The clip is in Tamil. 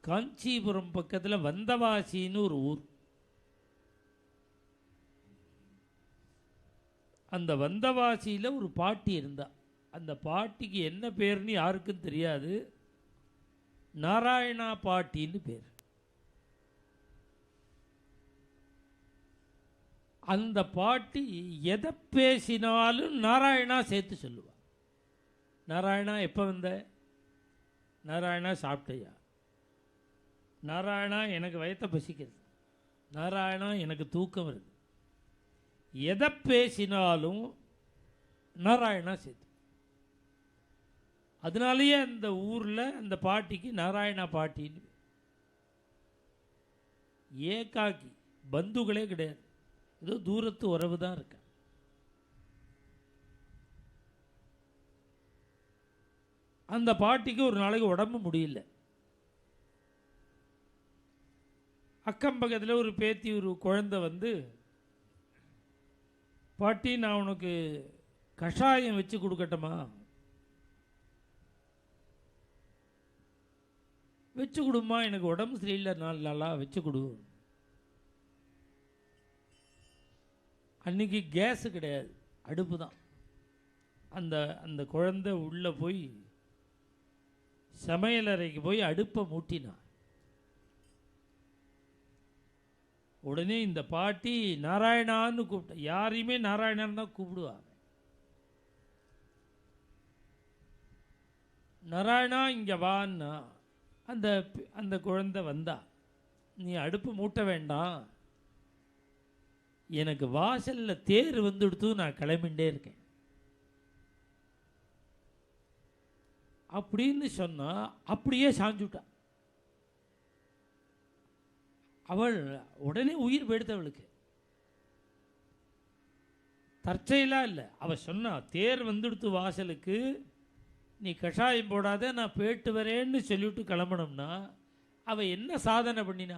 காஞ்சிபுரம் பக்கத்தில் வந்தவாசின்னு ஒரு ஊர். அந்த வந்தவாசியில் ஒரு பாட்டி இருந்தா. அந்த பாட்டிக்கு என்ன பேர்னு யாருக்கும் தெரியாது. நாராயணா பாட்டின்னு பேர். அந்த பாட்டி எதை பேசினாலும் நாராயணா சேர்த்து சொல்லுவா. நாராயணா எப்போ வந்த? நாராயணா சாப்பிட்டையா? நாராயணா எனக்கு வயத்தை பசிக்கிறது. நாராயணா எனக்கு தூக்கம் வருது. எதை பேசினாலும் நாராயணா சேர்த்து. அதனாலேயே அந்த ஊரில் அந்த பாட்டிக்கு நாராயணா பாட்டின்னு. ஏகாக்கி, பந்துகளே கிடையாது, ஏதோ தூரத்து உறவு தான் இருக்க. அந்த பாட்டிக்கு ஒரு நாளைக்கு உடம்பு முடியல. அக்கம் பக்கத்தில் ஒரு பேத்தி ஒரு குழந்தை வந்து, பாட்டி நான் உனக்கு கஷாயம் வச்சு கொடுக்கட்டுமா? வச்சு கொடுமா, எனக்கு உடம்பு சரியில்லை, 4 நாளாக வச்சு கொடு. அன்றைக்கி கேஸு கிடையாது, அடுப்பு தான். அந்த அந்த குழந்தை உள்ளே போய் சமையலறைக்கு போய் அடுப்பை மூட்டினான். உடனே இந்த பாட்டி நாராயணான்னு கூப்பிட்ட. யாரையுமே நாராயணான்னு தான் கூப்பிடுவாங்க. நாராயணா இங்கே வான்னா அந்த அந்த குழந்தை வந்தா. நீ அடுப்பு மூட்ட வேண்டாம், எனக்கு வாசலில் தேர் வந்துடுத்து, நான் கிளம்பிண்டே இருக்கேன் அப்படின்னு சொன்னா. அப்படியே சாஞ்சுட்டா. அவள் உடனே உயிர் போயிடுத்தவளுக்கு. தற்செயலாக இல்லை, அவள் சொன்னா தேர் வந்துடுத்து வாசலுக்கு, நீ கஷாயம் போடாத, நான் போயிட்டு வரேன்னு சொல்லிவிட்டு கிளம்பணும்னா அவள் என்ன சாதனை பண்ணினா?